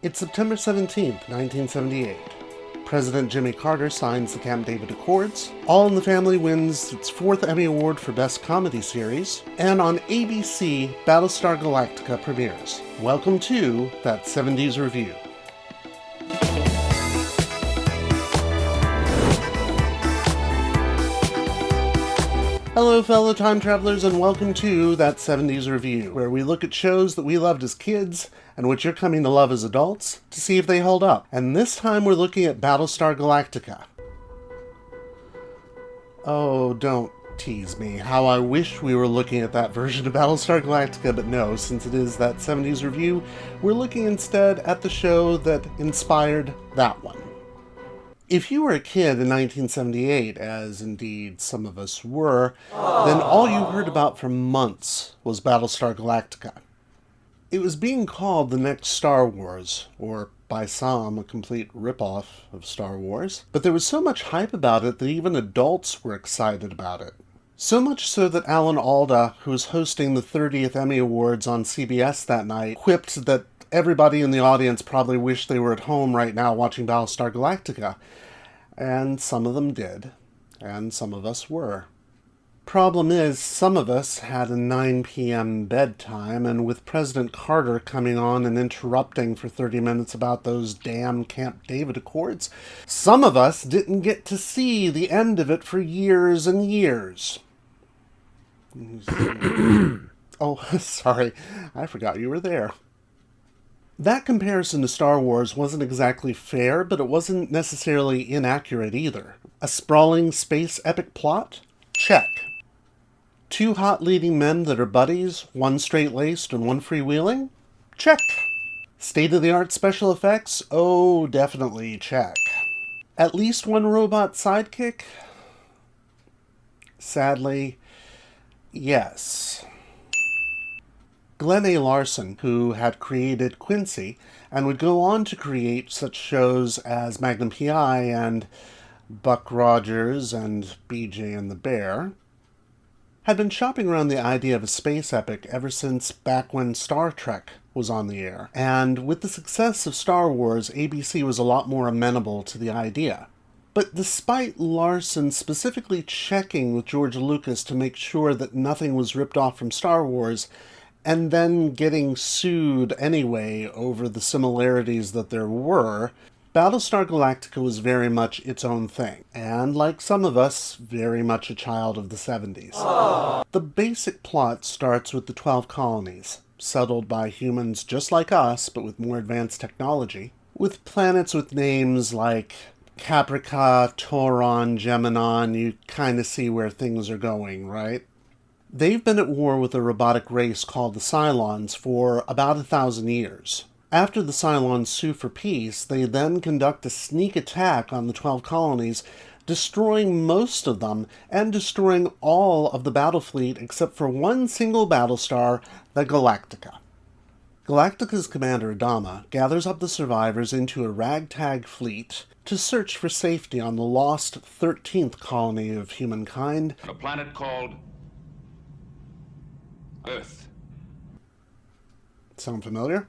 It's September 17th, 1978. President Jimmy Carter signs the Camp David Accords, All in the Family wins its 4th Emmy Award for Best Comedy Series, and on ABC, Battlestar Galactica premieres. Welcome to That 70s Review. Hello fellow time travelers, and welcome to That 70s Review, where we look at shows that we loved as kids and which you're coming to love as adults to see if they hold up. And this time we're looking at Battlestar Galactica. Oh, don't tease me. How I wish we were looking at that version of Battlestar Galactica, but no, since it is That 70s Review, we're looking instead at the show that inspired that one. If you were a kid in 1978, as indeed some of us were, then all you heard about for months was Battlestar Galactica. It was being called the next Star Wars, or by some, a complete ripoff of Star Wars, but there was so much hype about it that even adults were excited about it. So much so that Alan Alda, who was hosting the 30th Emmy Awards on CBS that night, quipped that everybody in the audience probably wished they were at home right now watching Battlestar Galactica. And some of them did, and some of us were. Problem is, some of us had a 9 p.m. bedtime, and with President Carter coming on and interrupting for 30 minutes about those damn Camp David Accords, some of us didn't get to see the end of it for years and years. Oh, sorry, I forgot you were there. That comparison to Star Wars wasn't exactly fair, but it wasn't necessarily inaccurate either. A sprawling space epic plot? Check. 2 hot leading men that are buddies, one straight-laced and one freewheeling? Check. State-of-the-art special effects? Oh, definitely check. At least one robot sidekick? Sadly, yes. Glen A. Larson, who had created Quincy, and would go on to create such shows as Magnum P.I. and Buck Rogers and B.J. and the Bear, had been shopping around the idea of a space epic ever since back when Star Trek was on the air. And with the success of Star Wars, ABC was a lot more amenable to the idea. But despite Larson specifically checking with George Lucas to make sure that nothing was ripped off from Star Wars, and then getting sued anyway over the similarities that there were, Battlestar Galactica was very much its own thing, and like some of us, very much a child of the 70s. Aww. The basic plot starts with the 12 colonies, settled by humans just like us, but with more advanced technology, with planets with names like Caprica, Tauron, Gemini. You kind of see where things are going, right? They've been at war with a robotic race called the Cylons for about 1,000 years. After the Cylons sue for peace, they then conduct a sneak attack on the 12 colonies, destroying most of them and destroying all of the battle fleet except for one single battlestar, the Galactica. Galactica's commander, Adama, gathers up the survivors into a ragtag fleet to search for safety on the lost 13th colony of humankind, a planet called Earth. Sound familiar?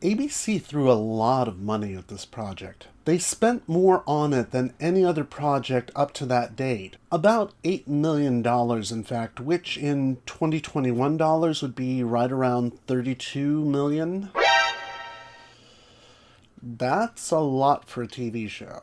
ABC threw a lot of money at this project. They spent more on it than any other project up to that date. About $8 million, in fact, which in 2021 dollars would be right around $32 million. That's a lot for a TV show.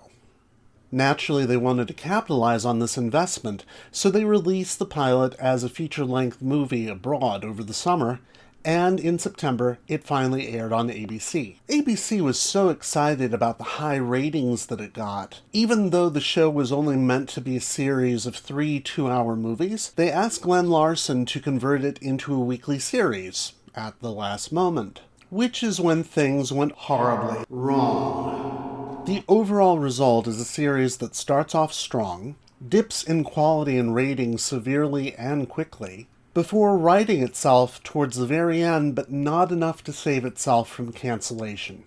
Naturally, they wanted to capitalize on this investment, so they released the pilot as a feature-length movie abroad over the summer, and in September, it finally aired on ABC. ABC was so excited about the high ratings that it got. Even though the show was only meant to be a series of 3 two-hour movies, they asked Glen Larson to convert it into a weekly series at the last moment, which is when things went horribly wrong. The overall result is a series that starts off strong, dips in quality and ratings severely and quickly, before righting itself towards the very end, but not enough to save itself from cancellation.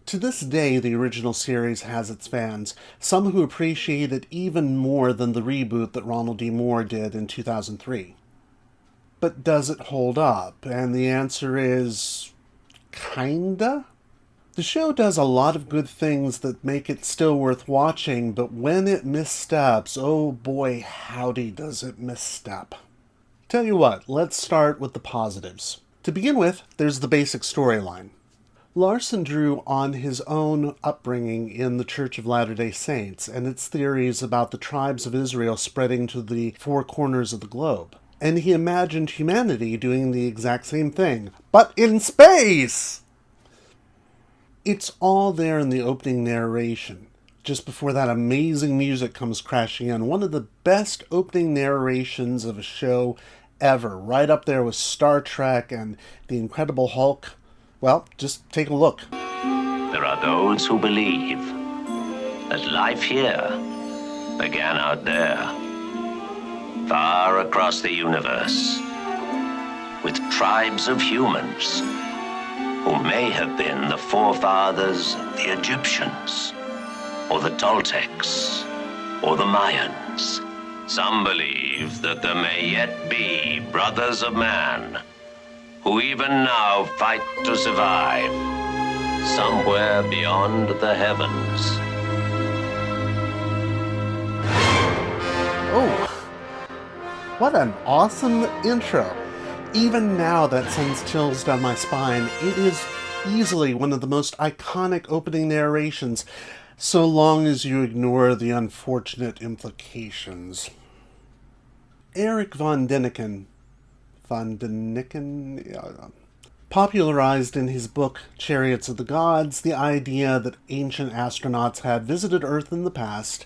To this day, the original series has its fans, some who appreciate it even more than the reboot that Ronald D. Moore did in 2003. But does it hold up? And the answer is kinda? The show does a lot of good things that make it still worth watching, but when it missteps, oh boy, howdy does it misstep. Tell you what, let's start with the positives. To begin with, there's the basic storyline. Larson drew on his own upbringing in the Church of Latter-day Saints and its theories about the tribes of Israel spreading to the four corners of the globe. And he imagined humanity doing the exact same thing, but in space! It's all there in the opening narration, just before that amazing music comes crashing in. One of the best opening narrations of a show ever, right up there with Star Trek and The Incredible Hulk. Well, just take a look. There are those who believe that life here began out there, far across the universe, with tribes of humans who may have been the forefathers of the Egyptians, or the Toltecs, or the Mayans. Some believe that there may yet be brothers of man who even now fight to survive somewhere beyond the heavens. Oh, what an awesome intro. Even now that sends chills down my spine. It is easily one of the most iconic opening narrations, so long as you ignore the unfortunate implications. Erich von Däniken popularized in his book Chariots of the Gods the idea that ancient astronauts had visited Earth in the past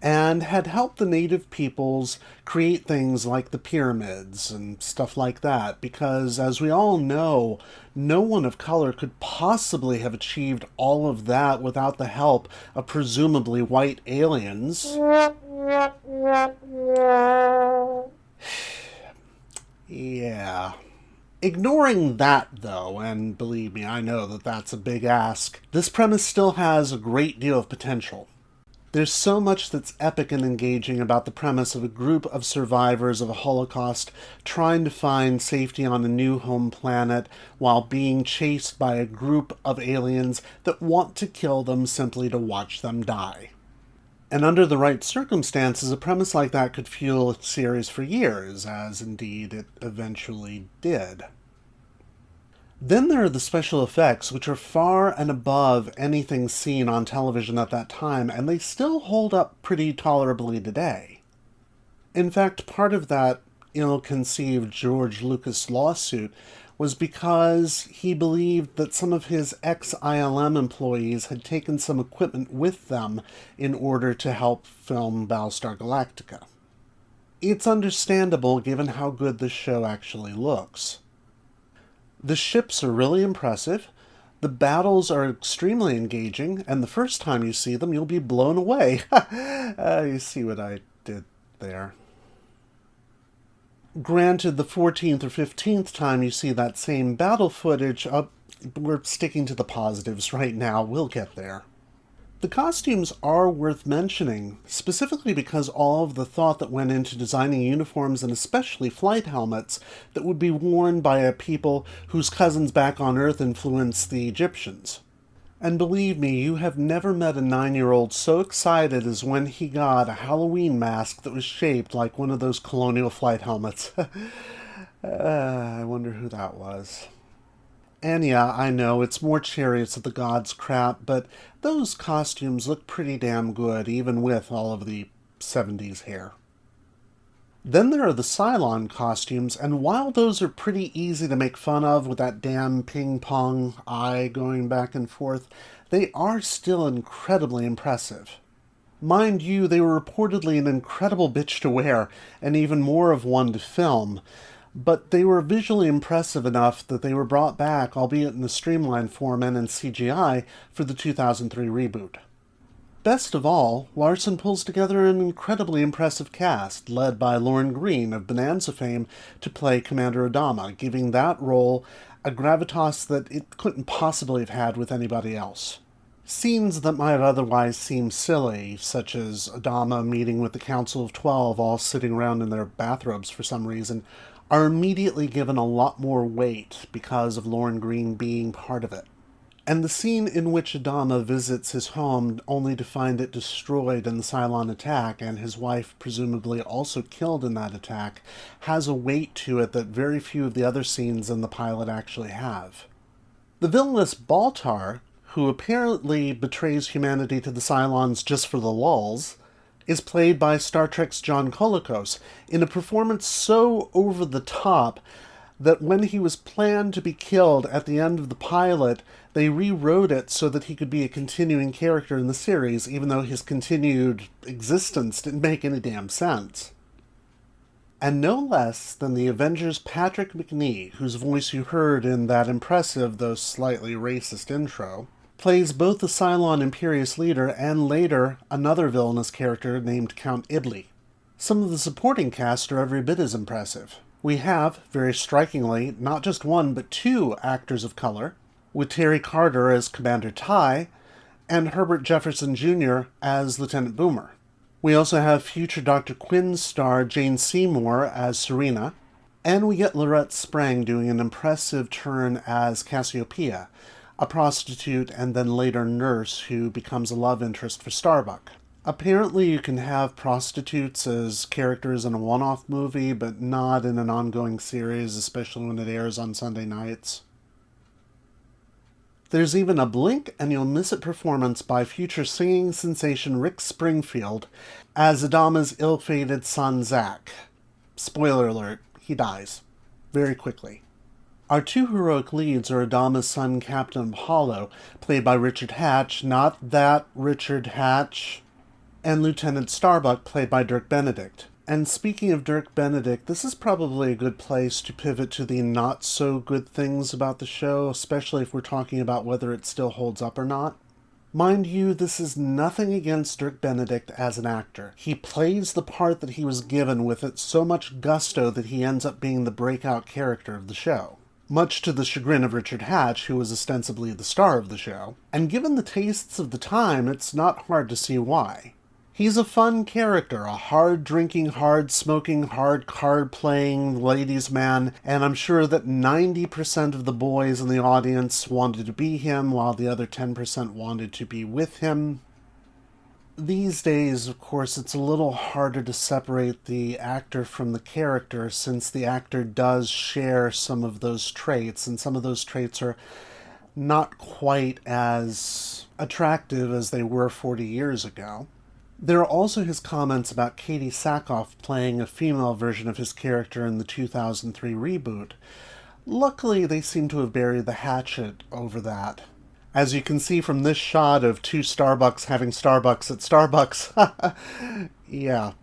and had helped the native peoples create things like the pyramids and stuff like that, because, as we all know, no one of color could possibly have achieved all of that without the help of presumably white aliens. Yeah. Ignoring that, though, and believe me, I know that that's a big ask, this premise still has a great deal of potential. There's so much that's epic and engaging about the premise of a group of survivors of a Holocaust trying to find safety on a new home planet while being chased by a group of aliens that want to kill them simply to watch them die. And under the right circumstances, a premise like that could fuel a series for years, as indeed it eventually did. Then there are the special effects, which are far and above anything seen on television at that time, and they still hold up pretty tolerably today. In fact, part of that ill-conceived George Lucas lawsuit was because he believed that some of his ex-ILM employees had taken some equipment with them in order to help film Battlestar Galactica. It's understandable given how good this show actually looks. The ships are really impressive, the battles are extremely engaging, and the first time you see them, you'll be blown away. You see what I did there. Granted, the 14th or 15th time you see that same battle footage, we're sticking to the positives right now, we'll get there. The costumes are worth mentioning, specifically because all of the thought that went into designing uniforms and especially flight helmets that would be worn by a people whose cousins back on Earth influenced the Egyptians. And believe me, you have never met a 9-year-old so excited as when he got a Halloween mask that was shaped like one of those colonial flight helmets. I wonder who that was. And yeah, I know, it's more Chariots of the Gods crap, but those costumes look pretty damn good, even with all of the 70s hair. Then there are the Cylon costumes, and while those are pretty easy to make fun of with that damn ping-pong eye going back and forth, they are still incredibly impressive. Mind you, they were reportedly an incredible bitch to wear, and even more of one to film, but they were visually impressive enough that they were brought back, albeit in a streamlined form and in CGI, for the 2003 reboot. Best of all, Larson pulls together an incredibly impressive cast, led by Lorne Greene of Bonanza fame, to play Commander Adama, giving that role a gravitas that it couldn't possibly have had with anybody else. Scenes that might otherwise seem silly, such as Adama meeting with the Council of 12 all sitting around in their bathrobes for some reason, are immediately given a lot more weight because of Lorne Greene being part of it. And the scene in which Adama visits his home only to find it destroyed in the Cylon attack, and his wife presumably also killed in that attack, has a weight to it that very few of the other scenes in the pilot actually have. The villainous Baltar, who apparently betrays humanity to the Cylons just for the lulz, is played by Star Trek's John Colicos in a performance so over the top that when he was planned to be killed at the end of the pilot, they rewrote it so that he could be a continuing character in the series, even though his continued existence didn't make any damn sense. And no less than the Avengers' Patrick Macnee, whose voice you heard in that impressive, though slightly racist intro, plays both the Cylon Imperious leader and later another villainous character named Count Ibley. Some of the supporting cast are every bit as impressive. We have, very strikingly, not just one but two actors of color, with Terry Carter as Commander Ty and Herbert Jefferson Jr. as Lieutenant Boomer. We also have future Dr. Quinn star Jane Seymour as Serena, and we get Lorette Sprang doing an impressive turn as Cassiopeia, a prostitute and then later nurse who becomes a love interest for Starbuck. Apparently you can have prostitutes as characters in a one-off movie, but not in an ongoing series, especially when it airs on Sunday nights. There's even a blink and you'll miss it performance by future singing sensation Rick Springfield as Adama's ill-fated son Zach. Spoiler alert, he dies. Very quickly. Our two heroic leads are Adama's son Captain Apollo, played by Richard Hatch, not that Richard Hatch, and Lieutenant Starbuck, played by Dirk Benedict. And speaking of Dirk Benedict, this is probably a good place to pivot to the not-so-good things about the show, especially if we're talking about whether it still holds up or not. Mind you, this is nothing against Dirk Benedict as an actor. He plays the part that he was given with it so much gusto that he ends up being the breakout character of the show, much to the chagrin of Richard Hatch, who was ostensibly the star of the show. And given the tastes of the time, it's not hard to see why. He's a fun character, a hard-drinking, hard-smoking, hard-card-playing ladies' man, and I'm sure that 90% of the boys in the audience wanted to be him, while the other 10% wanted to be with him. These days, of course, it's a little harder to separate the actor from the character, since the actor does share some of those traits, and some of those traits are not quite as attractive as they were 40 years ago. There are also his comments about Katie Sackhoff playing a female version of his character in the 2003 reboot. Luckily, they seem to have buried the hatchet over that. As you can see from this shot of two Starbucks having Starbucks at Starbucks. Yeah.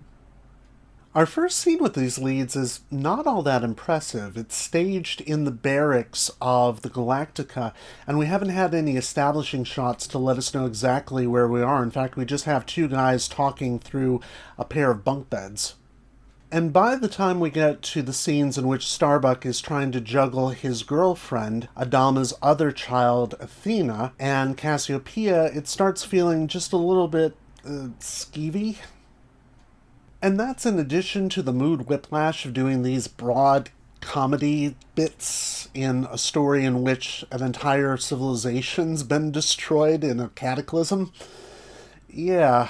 Our first scene with these leads is not all that impressive. It's staged in the barracks of the Galactica, and we haven't had any establishing shots to let us know exactly where we are. In fact, we just have two guys talking through a pair of bunk beds. And by the time we get to the scenes in which Starbuck is trying to juggle his girlfriend, Adama's other child, Athena, and Cassiopeia, it starts feeling just a little bit skeevy. And that's in addition to the mood whiplash of doing these broad comedy bits in a story in which an entire civilization's been destroyed in a cataclysm. Yeah.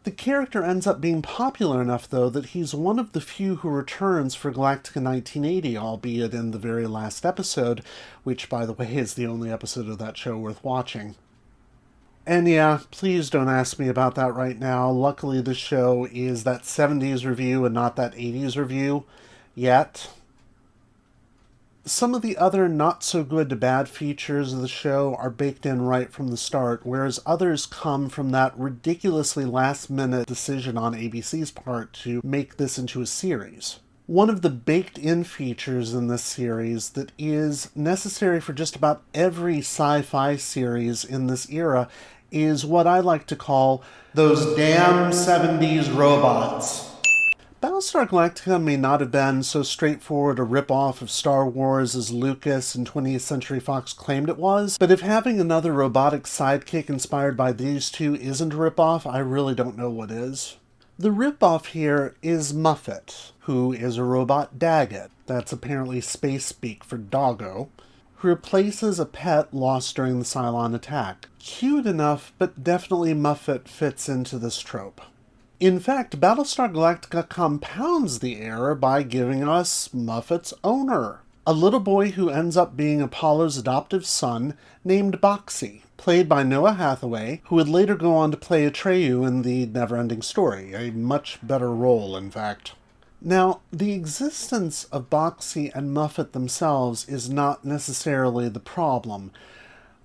The character ends up being popular enough, though, that he's one of the few who returns for Galactica 1980, albeit in the very last episode, which, by the way, is the only episode of that show worth watching. And yeah, please don't ask me about that right now. Luckily, this show is that 70s review and not that 80s review yet. Some of the other not-so-good to bad features of the show are baked in right from the start, whereas others come from that ridiculously last-minute decision on ABC's part to make this into a series. One of the baked-in features in this series that is necessary for just about every sci-fi series in this era is what I like to call those damn 70s robots. Battlestar Galactica may not have been so straightforward a rip-off of Star Wars as Lucas and 20th Century Fox claimed it was, but if having another robotic sidekick inspired by these two isn't a rip-off, I really don't know what is. The rip-off here is Muffet, who is a robot Dagget, that's apparently space speak for doggo, who replaces a pet lost during the Cylon attack. Cute enough, but definitely Muffet fits into this trope. In fact, Battlestar Galactica compounds the error by giving us Muffet's owner, a little boy who ends up being Apollo's adoptive son named Boxy, played by Noah Hathaway, who would later go on to play Atreyu in the Neverending Story, a much better role, in fact. Now, the existence of Boxy and Muffet themselves is not necessarily the problem.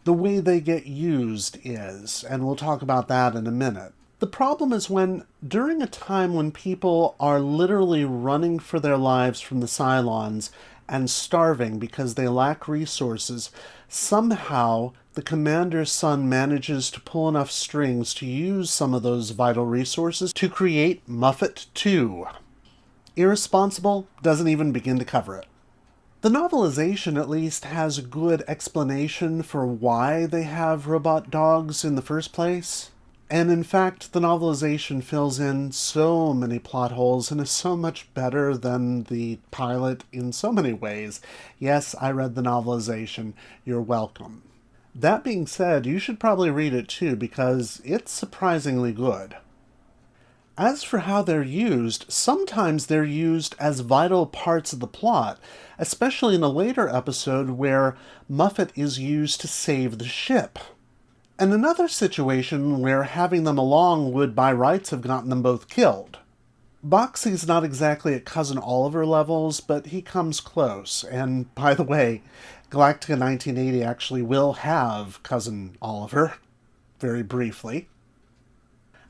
The way they get used is, and we'll talk about that in a minute. The problem is when, during a time when people are literally running for their lives from the Cylons and starving because they lack resources, somehow the commander's son manages to pull enough strings to use some of those vital resources to create Muffet 2. Irresponsible doesn't even begin to cover it. The novelization at least has a good explanation for why they have robot dogs in the first place. And in fact, the novelization fills in so many plot holes and is so much better than the pilot in so many ways. Yes, I read the novelization. You're welcome. That being said, you should probably read it too, because it's surprisingly good. As for how they're used, sometimes they're used as vital parts of the plot, especially in a later episode where Muffet is used to save the ship. And another situation where having them along would by rights have gotten them both killed. Boxy's not exactly at Cousin Oliver levels, but he comes close. And by the way, Galactica 1980 actually will have Cousin Oliver, very briefly.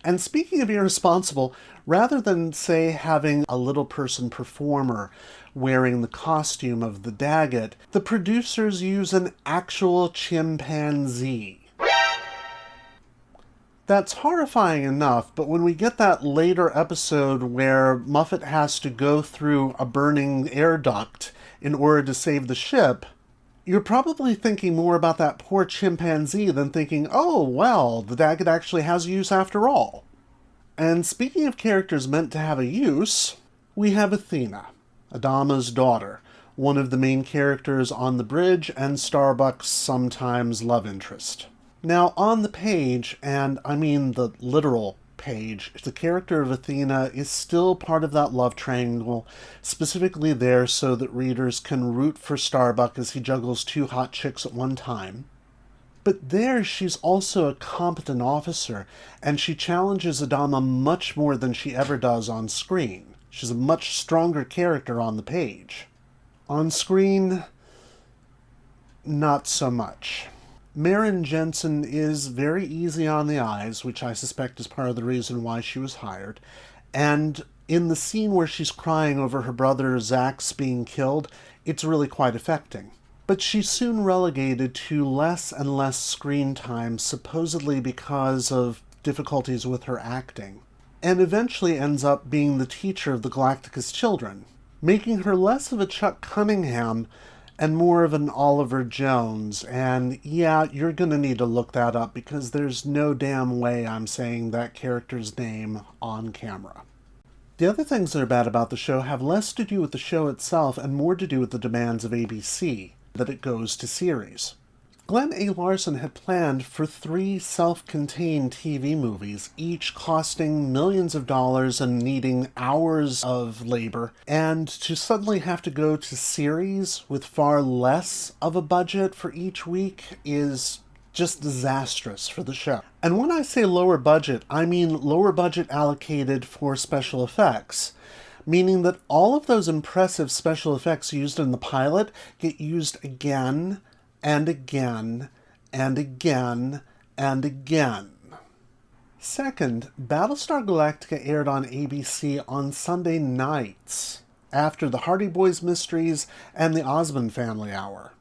And speaking of irresponsible, rather than, say, having a little person performer wearing the costume of the Dagget, the producers use an actual chimpanzee. That's horrifying enough, but when we get that later episode where Muffet has to go through a burning air duct in order to save the ship, you're probably thinking more about that poor chimpanzee than thinking, oh, well, the Dagget actually has use after all. And speaking of characters meant to have a use, we have Athena, Adama's daughter, one of the main characters on the bridge and Starbuck's sometimes love interest. Now, on the page, and I mean the literal page, the character of Athena is still part of that love triangle, specifically there so that readers can root for Starbuck as he juggles two hot chicks at one time. But there, she's also a competent officer, and she challenges Adama much more than she ever does on screen. She's a much stronger character on the page. On screen, not so much. Maren Jensen is very easy on the eyes, which I suspect is part of the reason why she was hired. And in the scene where she's crying over her brother Zach's being killed, it's really quite affecting. But she's soon relegated to less and less screen time, supposedly because of difficulties with her acting, and eventually ends up being the teacher of the Galactica's children, making her less of a Chuck Cunningham and more of an Oliver Jones. And yeah, you're going to need to look that up because there's no damn way I'm saying that character's name on camera. The other things that are bad about the show have less to do with the show itself and more to do with the demands of ABC, that it goes to series. Glen A. Larson had planned for 3 self-contained TV movies, each costing millions of dollars and needing hours of labor, and to suddenly have to go to series with far less of a budget for each week is just disastrous for the show. And when I say lower budget, I mean lower budget allocated for special effects, meaning that all of those impressive special effects used in the pilot get used again and again and again and again. Second, Battlestar Galactica aired on ABC on Sunday nights, after the Hardy Boys Mysteries and the Osmond Family Hour.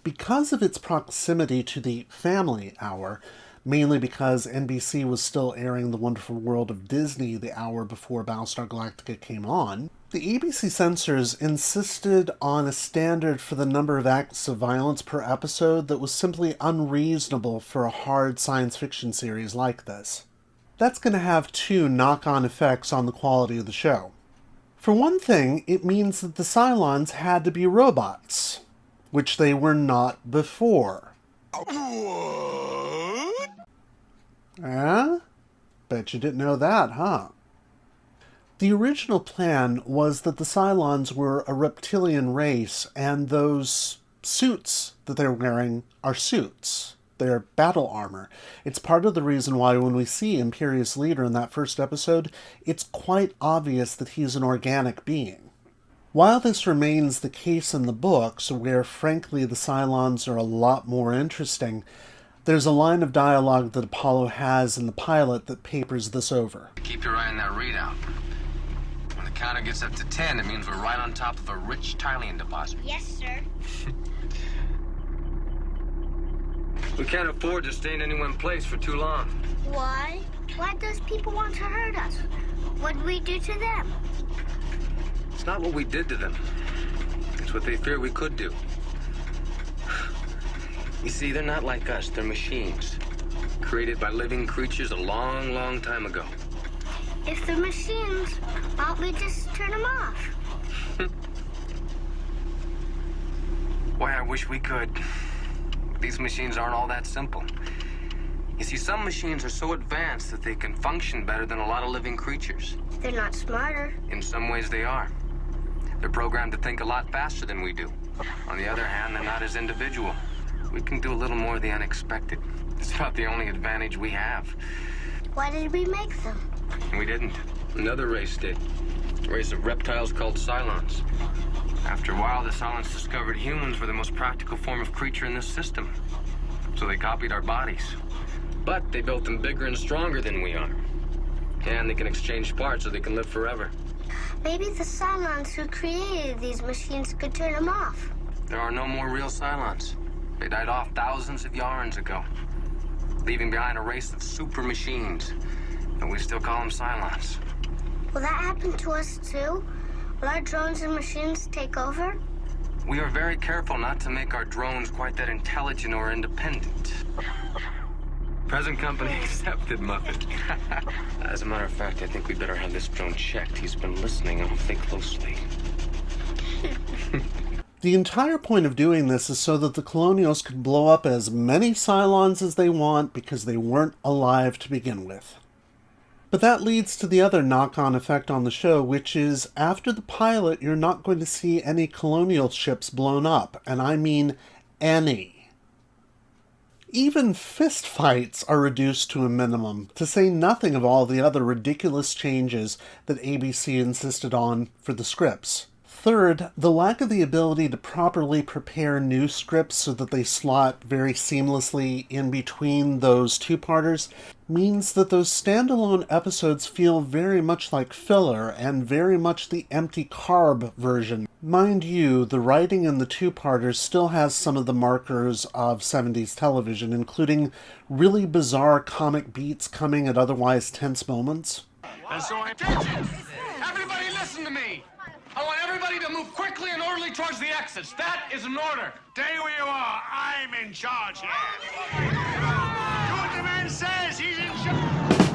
Because of its proximity to the Family Hour, mainly because NBC was still airing The Wonderful World of Disney the hour before Battlestar Galactica came on, the ABC censors insisted on a standard for the number of acts of violence per episode that was simply unreasonable for a hard science fiction series like this. That's going to have 2 knock-on effects on the quality of the show. For one thing, it means that the Cylons had to be robots. which they were not before. What? Eh? Bet you didn't know that, huh? The original plan was that the Cylons were a reptilian race, and those suits that they're wearing are suits. They're battle armor. It's part of the reason why when we see Imperious Leader in that first episode, it's quite obvious that he's an organic being. While this remains the case in the books, where frankly the Cylons are a lot more interesting, there's a line of dialogue that Apollo has in the pilot that papers this over. Keep your eye on that readout. When the counter gets up to 10, it means we're right on top of a rich Tylian deposit. Yes, sir. We can't afford to stay in any one place for too long. Why? Why do those people want to hurt us? What did we do to them? It's not what we did to them. It's what they fear we could do. You see, they're not like us. They're machines. Created by living creatures a long, long time ago. If they're machines, why don't we just turn them off? Boy, I wish we could. These machines aren't all that simple. You see, some machines are so advanced that they can function better than a lot of living creatures. They're not smarter. In some ways, they are. They're programmed to think a lot faster than we do. On the other hand, they're not as individual. We can do a little more of the unexpected. It's about the only advantage we have. Why did we make them? We didn't. Another race did. A race of reptiles called Cylons. After a while, the Cylons discovered humans were the most practical form of creature in this system. So they copied our bodies. But they built them bigger and stronger than we are. And they can exchange parts so they can live forever. Maybe the Cylons who created these machines could turn them off. There are no more real Cylons. They died off thousands of yards ago, leaving behind a race of super machines. But we still call them Cylons. Will that happen to us too? Will our drones and machines take over? We are very careful not to make our drones quite that intelligent or independent. Present company accepted, Muffet. As a matter of fact, I think we better have this drone checked. He's been listening awfully closely. The entire point of doing this is so that the Colonials could blow up as many Cylons as they want because they weren't alive to begin with. But that leads to the other knock-on effect on the show, which is after the pilot, you're not going to see any Colonial ships blown up, and I mean any. Even fistfights are reduced to a minimum, to say nothing of all the other ridiculous changes that ABC insisted on for the scripts. Third, the lack of the ability to properly prepare new scripts so that they slot very seamlessly in between those two-parters means that those standalone episodes feel very much like filler and very much the empty carb version. Mind you, the writing in the two-parters still has some of the markers of 70s television, including really bizarre comic beats coming at otherwise tense moments. And so attention! Everybody listen to me! I want everybody to move quickly and orderly towards the exits. That is an order. Stay where you are. I'm in charge here. Do what the man says. He's in charge.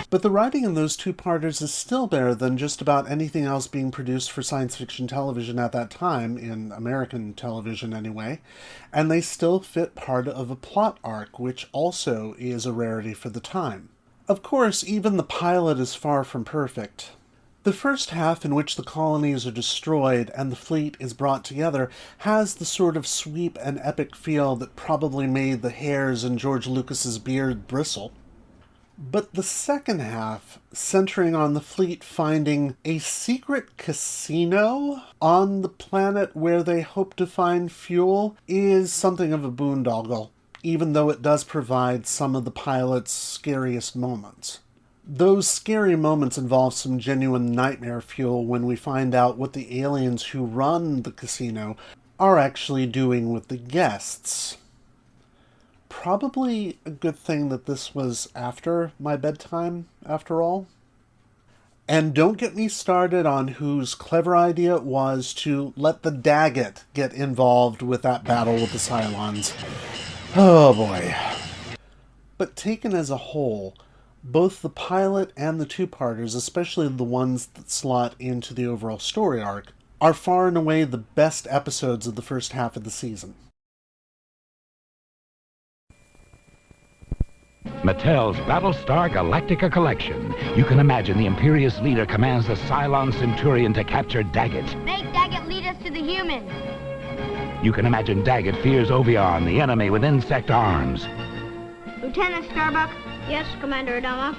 But the writing in those two-parters is still better than just about anything else being produced for science fiction television at that time, in American television anyway, and they still fit part of a plot arc, which also is a rarity for the time. Of course, even the pilot is far from perfect. The first half, in which the colonies are destroyed and the fleet is brought together, has the sort of sweep and epic feel that probably made the hairs in George Lucas's beard bristle. But the second half, centering on the fleet finding a secret casino on the planet where they hope to find fuel, is something of a boondoggle, even though it does provide some of the pilot's scariest moments. Those scary moments involve some genuine nightmare fuel when we find out what the aliens who run the casino are actually doing with the guests. Probably a good thing that this was after my bedtime, after all. And don't get me started on whose clever idea it was to let the Dagget get involved with that battle with the Cylons. Oh boy. But taken as a whole, both the pilot and the two-parters, especially the ones that slot into the overall story arc, are far and away the best episodes of the first half of the season. Mattel's Battlestar Galactica collection. You can imagine the Imperious leader commands the Cylon Centurion to capture Dagget. Make Dagget lead us to the humans. You can imagine Dagget fears Ovion, the enemy with insect arms. Lieutenant Starbuck. Yes, Commander Adama.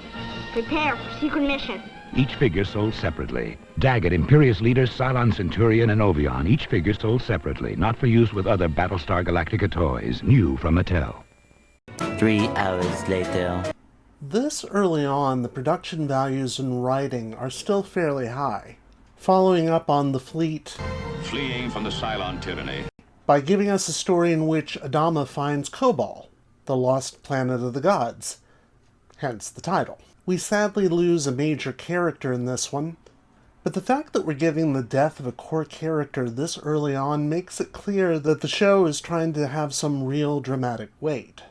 Prepare for secret mission. Each figure sold separately. Dagget, Imperious leader, Cylon Centurion, and Ovion. Each figure sold separately, not for use with other Battlestar Galactica toys. New from Mattel. 3 hours later. This early on, the production values and writing are still fairly high, following up on the fleet Fleeing from the Cylon tyranny. by giving us a story in which Adama finds Kobol, the lost planet of the gods, hence the title. We sadly lose a major character in this one, but the fact that we're getting the death of a core character this early on makes it clear that the show is trying to have some real dramatic weight.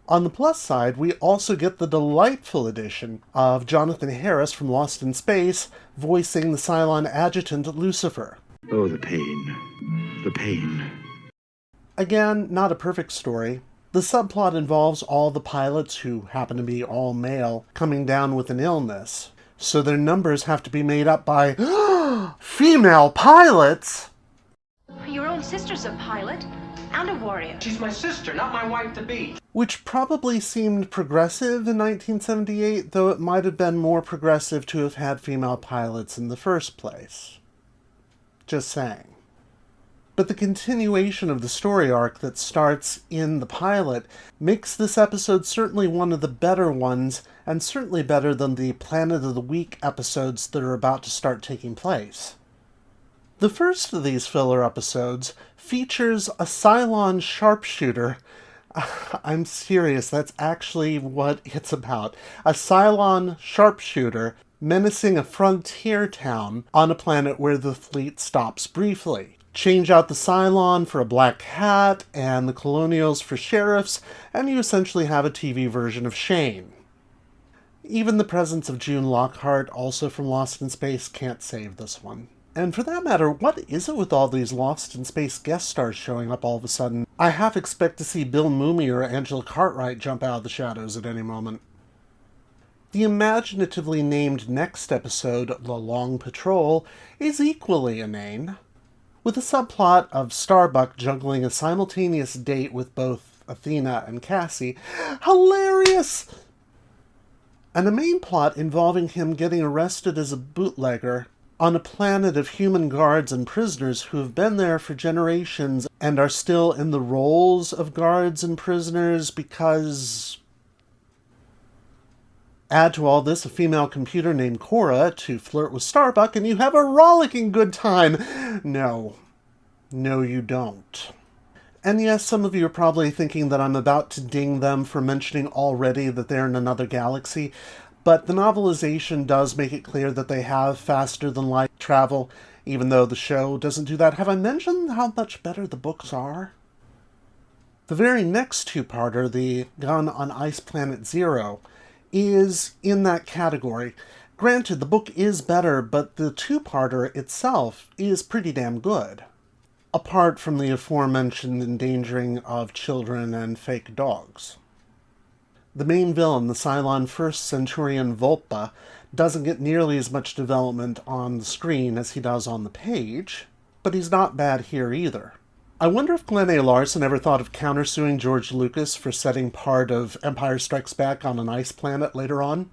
On the plus side, we also get the delightful addition of Jonathan Harris from Lost in Space, voicing the Cylon adjutant Lucifer. Oh, the pain. The pain. Again, not a perfect story. The subplot involves all the pilots, who happen to be all male, coming down with an illness. So their numbers have to be made up by female pilots! Your own sister's a pilot and a warrior. She's my sister, not my wife-to-be. Which probably seemed progressive in 1978, though it might have been more progressive to have had female pilots in the first place. Just saying. But the continuation of the story arc that starts in the pilot makes this episode certainly one of the better ones, and certainly better than the Planet of the Week episodes that are about to start taking place. The first of these filler episodes features a Cylon Sharpshooter. I'm serious, that's actually what it's about. A Cylon Sharpshooter menacing a frontier town on a planet where the fleet stops briefly. Change out the Cylon for a black hat and the Colonials for sheriffs, and you essentially have a TV version of Shane. Even the presence of June Lockhart, also from Lost in Space, can't save this one. And for that matter, what is it with all these Lost in Space guest stars showing up all of a sudden? I half expect to see Bill Mumy or Angela Cartwright jump out of the shadows at any moment. The imaginatively named next episode, The Long Patrol, is equally inane, with a subplot of Starbuck juggling a simultaneous date with both Athena and Cassie. Hilarious! And a main plot involving him getting arrested as a bootlegger on a planet of human guards and prisoners who have been there for generations and are still in the roles of guards and prisoners because... Add to all this a female computer named Cora to flirt with Starbuck, and you have a rollicking good time. No, you don't. And yes, some of you are probably thinking that I'm about to ding them for mentioning already that they're in another galaxy, but the novelization does make it clear that they have faster-than-light travel, even though the show doesn't do that. Have I mentioned how much better the books are? The very next two-parter, the Gun on Ice Planet Zero, is in that category. Granted, the book is better, but the two-parter itself is pretty damn good. Apart from the aforementioned endangering of children and fake dogs. The main villain, the Cylon First Centurion Volpa, doesn't get nearly as much development on the screen as he does on the page, but he's not bad here either. I wonder if Glen A. Larson ever thought of countersuing George Lucas for setting part of Empire Strikes Back on an ice planet later on.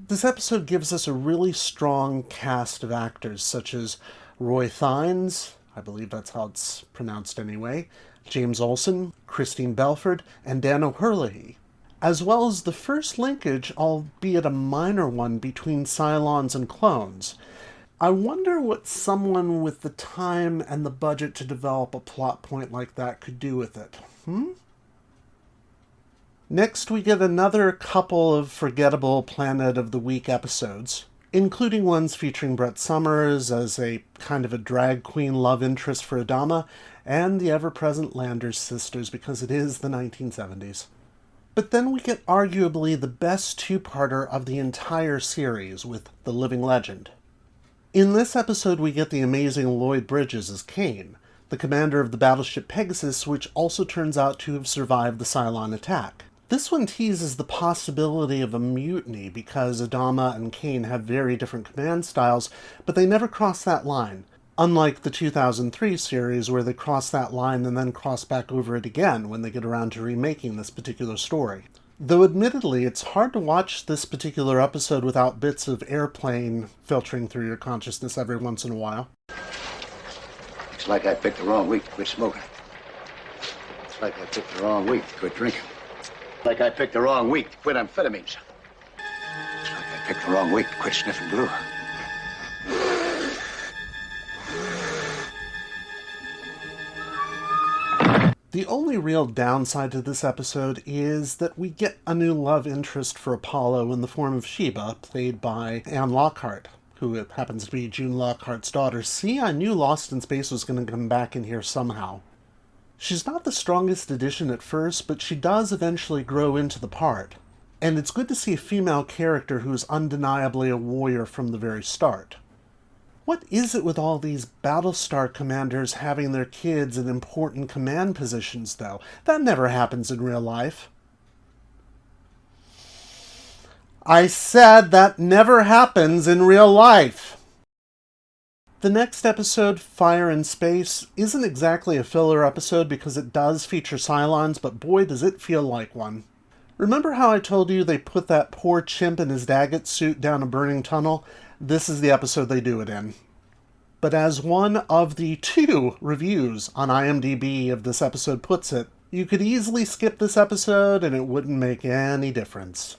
This episode gives us a really strong cast of actors, such as Roy Thynes, I believe that's how it's pronounced anyway, James Olsen, Christine Belford, and Dan O'Herlihy, as well as the first linkage, albeit a minor one, between Cylons and clones. I wonder what someone with the time and the budget to develop a plot point like that could do with it. Next, we get another couple of forgettable Planet of the Week episodes, including ones featuring Brett Summers as a kind of a drag queen love interest for Adama, and the ever-present Landers sisters, because it is the 1970s. But then we get arguably the best two-parter of the entire series with The Living Legend. In this episode, we get the amazing Lloyd Bridges as Kane, the commander of the battleship Pegasus, which also turns out to have survived the Cylon attack. This one teases the possibility of a mutiny because Adama and Kane have very different command styles, but they never cross that line, unlike the 2003 series where they cross that line and then cross back over it again when they get around to remaking this particular story. Though admittedly, it's hard to watch this particular episode without bits of airplane filtering through your consciousness every once in a while. Looks like I picked the wrong week to quit smoking. Looks like I picked the wrong week to quit drinking. Like I picked the wrong week to quit amphetamines. Looks like I picked the wrong week to quit sniffing glue. The only real downside to this episode is that we get a new love interest for Apollo in the form of Sheba, played by Anne Lockhart, who happens to be June Lockhart's daughter. See, I knew Lost in Space was going to come back in here somehow. She's not the strongest addition at first, but she does eventually grow into the part. And it's good to see a female character who's undeniably a warrior from the very start. What is it with all these Battlestar commanders having their kids in important command positions, though? That never happens in real life. I said that never happens in real life. The next episode, Fire in Space, isn't exactly a filler episode because it does feature Cylons, but boy does it feel like one. Remember how I told you they put that poor chimp in his Dagget suit down a burning tunnel? This is the episode they do it in. But as one of the 2 reviews on IMDb of this episode puts it, you could easily skip this episode and it wouldn't make any difference.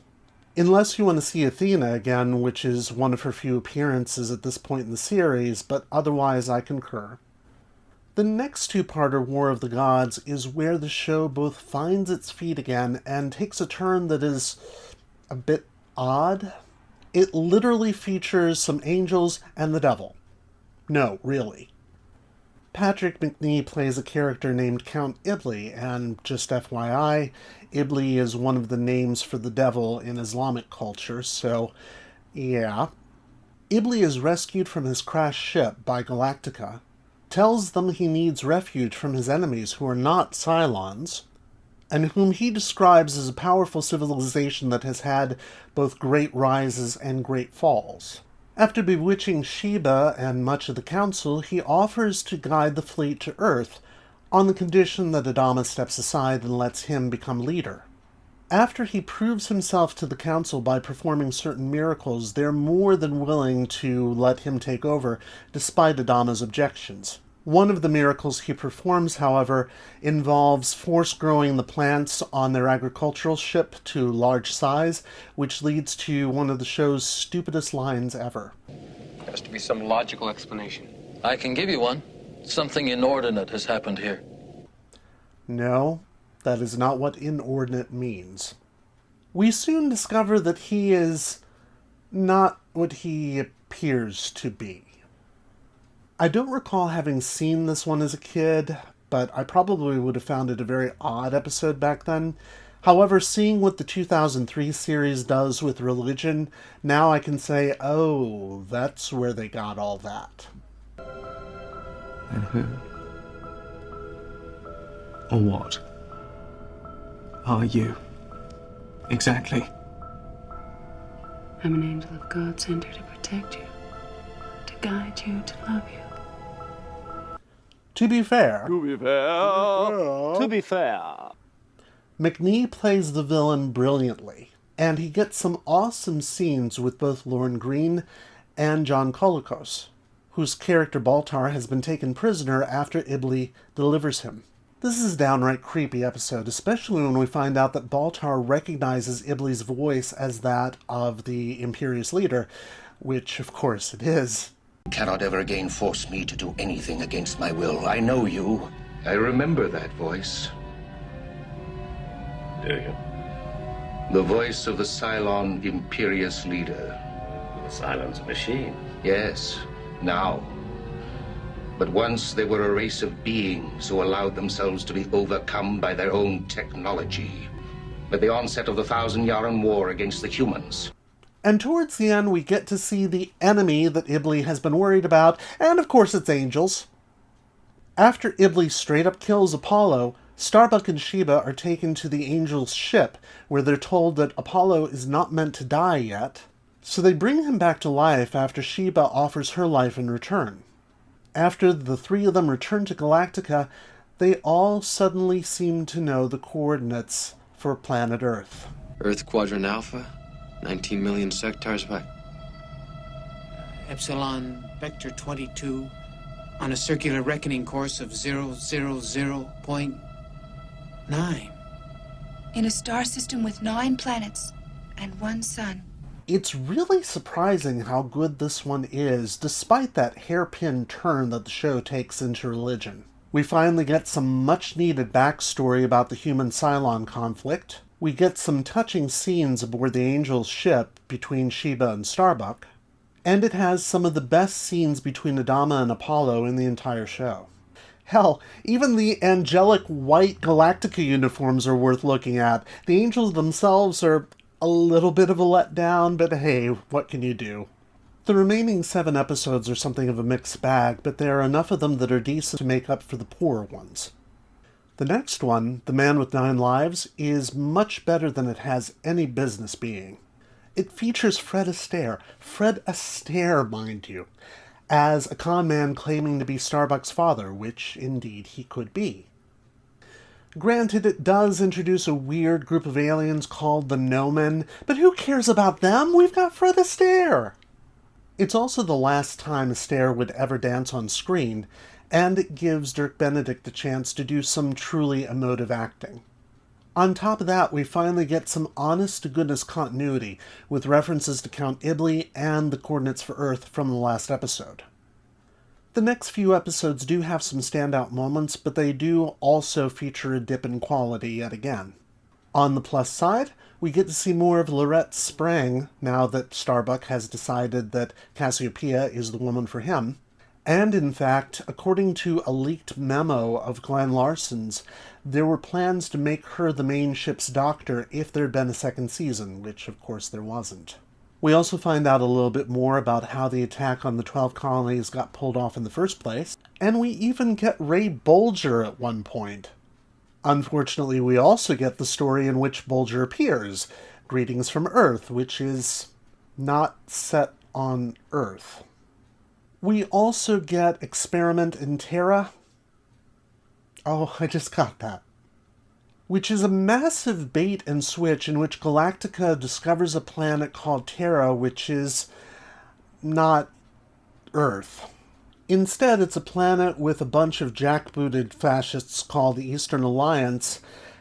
Unless you want to see Athena again, which is one of her few appearances at this point in the series, but otherwise I concur. The next 2-parter, War of the Gods, is where the show both finds its feet again and takes a turn that is a bit odd. It literally features some angels and the devil. No, really. Patrick Macnee plays a character named Count Iblis, and just FYI, Iblis is one of the names for the devil in Islamic culture, so yeah. Iblis is rescued from his crashed ship by Galactica, tells them he needs refuge from his enemies who are not Cylons, and whom he describes as a powerful civilization that has had both great rises and great falls. After bewitching Sheba and much of the council, he offers to guide the fleet to Earth, on the condition that Adama steps aside and lets him become leader. After he proves himself to the council by performing certain miracles, they're more than willing to let him take over, despite Adama's objections. One of the miracles he performs, however, involves force-growing the plants on their agricultural ship to large size, which leads to one of the show's stupidest lines ever. There has to be some logical explanation. I can give you one. Something inordinate has happened here. No, that is not what inordinate means. We soon discover that he is not what he appears to be. I don't recall having seen this one as a kid, but I probably would have found it a very odd episode back then. However, seeing what the 2003 series does with religion, now I can say, oh, that's where they got all that. And who? Or what? Are you? Exactly. I'm an angel of God sent here to protect you, to guide you, to love you. To be fair, Macnee plays the villain brilliantly, and he gets some awesome scenes with both Lorne Greene and John Colicos, whose character Baltar has been taken prisoner after Iblis delivers him. This is a downright creepy episode, especially when we find out that Baltar recognizes Iblis' voice as that of the Imperious leader, which of course it is. You cannot ever again force me to do anything against my will. I know you. I remember that voice. Do you? The voice of the Cylon Imperious leader. The Cylon's machine. Yes, now. But once they were a race of beings who allowed themselves to be overcome by their own technology. At the onset of the 1,000 Yaren War against the humans. And towards the end, we get to see the enemy that Iblis has been worried about, and of course it's angels. After Iblis straight up kills Apollo, Starbuck and Sheba are taken to the angels' ship, where they're told that Apollo is not meant to die yet. So they bring him back to life after Sheba offers her life in return. After the three of them return to Galactica, they all suddenly seem to know the coordinates for planet Earth. Earth Quadrant Alpha, 19 million sectars back. Epsilon Vector 22 on a circular reckoning course of 000.9. In a star system with 9 planets and 1 sun. It's really surprising how good this one is, despite that hairpin turn that the show takes into religion. We finally get some much-needed backstory about the human-Cylon conflict. We get some touching scenes aboard the Angel's ship between Sheba and Starbuck. And it has some of the best scenes between Adama and Apollo in the entire show. Hell, even the angelic white Galactica uniforms are worth looking at. The angels themselves are a little bit of a letdown, but hey, what can you do? The remaining 7 episodes are something of a mixed bag, but there are enough of them that are decent to make up for the poorer ones. The next one, The Man with 9 Lives, is much better than it has any business being. It features Fred Astaire, mind you, as a con man claiming to be Starbuck's father, which indeed he could be. Granted, it does introduce a weird group of aliens called the Nomen, but who cares about them? We've got Fred Astaire! It's also the last time Astaire would ever dance on screen, and it gives Dirk Benedict a chance to do some truly emotive acting. On top of that, we finally get some honest-to-goodness continuity, with references to Count Iblis and the coordinates for Earth from the last episode. The next few episodes do have some standout moments, but they do also feature a dip in quality yet again. On the plus side, we get to see more of Lorette Sprang now that Starbuck has decided that Cassiopeia is the woman for him. And in fact, according to a leaked memo of Glen Larson's, there were plans to make her the main ship's doctor if there had been a second season, which of course there wasn't. We also find out a little bit more about how the attack on the 12 colonies got pulled off in the first place, and we even get Ray Bolger at one point. Unfortunately, we also get the story in which Bolger appears, Greetings from Earth, which is not set on Earth. We also get Experiment in Terra. Oh, I just got that. Which is a massive bait and switch in which Galactica discovers a planet called Terra, which is not Earth. Instead, it's a planet with a bunch of jackbooted fascists called the Eastern Alliance,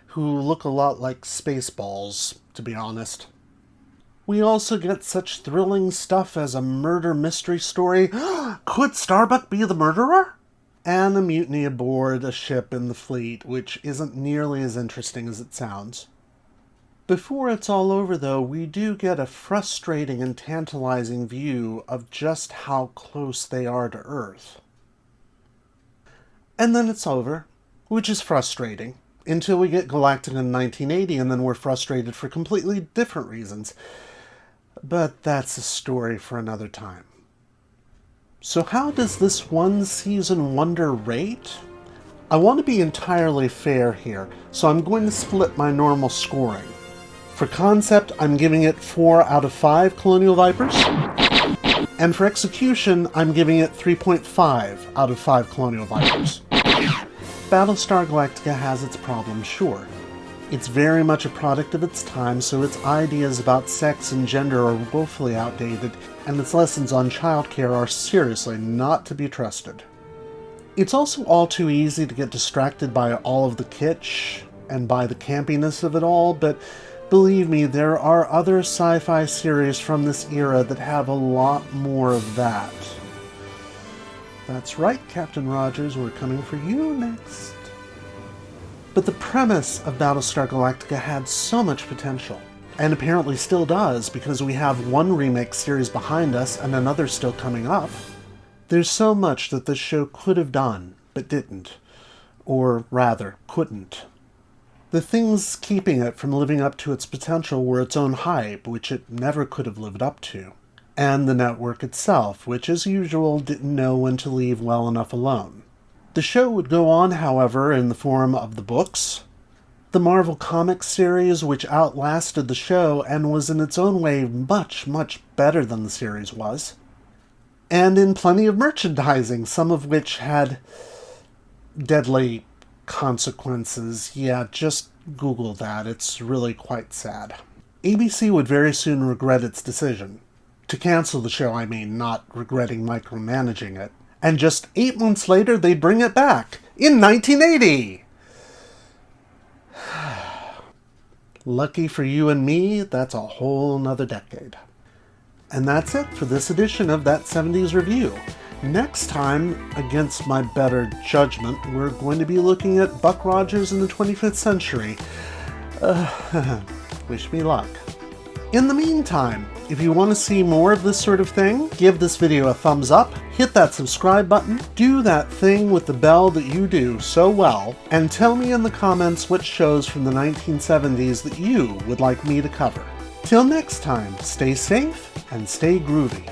who look a lot like Spaceballs, to be honest. We also get such thrilling stuff as a murder mystery story. Could Starbuck be the murderer? And a mutiny aboard a ship in the fleet, which isn't nearly as interesting as it sounds. Before it's all over, though, we do get a frustrating and tantalizing view of just how close they are to Earth. And then it's over, which is frustrating, until we get Galactica in 1980, and then we're frustrated for completely different reasons. But that's a story for another time. So how does this one-season wonder rate? I want to be entirely fair here, so I'm going to split my normal scoring. For concept, I'm giving it 4 out of 5 Colonial Vipers, and for execution, I'm giving it 3.5 out of 5 Colonial Vipers. Battlestar Galactica has its problems, sure. It's very much a product of its time, so its ideas about sex and gender are woefully outdated, and its lessons on childcare are seriously not to be trusted. It's also all too easy to get distracted by all of the kitsch and by the campiness of it all, but believe me, there are other sci-fi series from this era that have a lot more of that. That's right, Captain Rogers, we're coming for you next. But the premise of Battlestar Galactica had so much potential, and apparently still does, because we have one remake series behind us and another still coming up. There's so much that this show could have done, but didn't. Or rather, couldn't. The things keeping it from living up to its potential were its own hype, which it never could have lived up to, and the network itself, which as usual didn't know when to leave well enough alone. The show would go on, however, in the form of the books, the Marvel Comics series, which outlasted the show and was in its own way much, much better than the series was, and in plenty of merchandising, some of which had deadly consequences. Yeah, just Google that. It's really quite sad. ABC would very soon regret its decision. To cancel the show, I mean, not regretting micromanaging it. And just 8 months later, they'd bring it back. In 1980! Lucky for you and me, that's a whole nother decade. And that's it for this edition of That 70s Review. Next time, against my better judgment, we're going to be looking at Buck Rogers in the 25th century. Wish me luck. In the meantime, if you want to see more of this sort of thing, give this video a thumbs up, hit that subscribe button, do that thing with the bell that you do so well, and tell me in the comments which shows from the 1970s that you would like me to cover. Till next time, stay safe and stay groovy.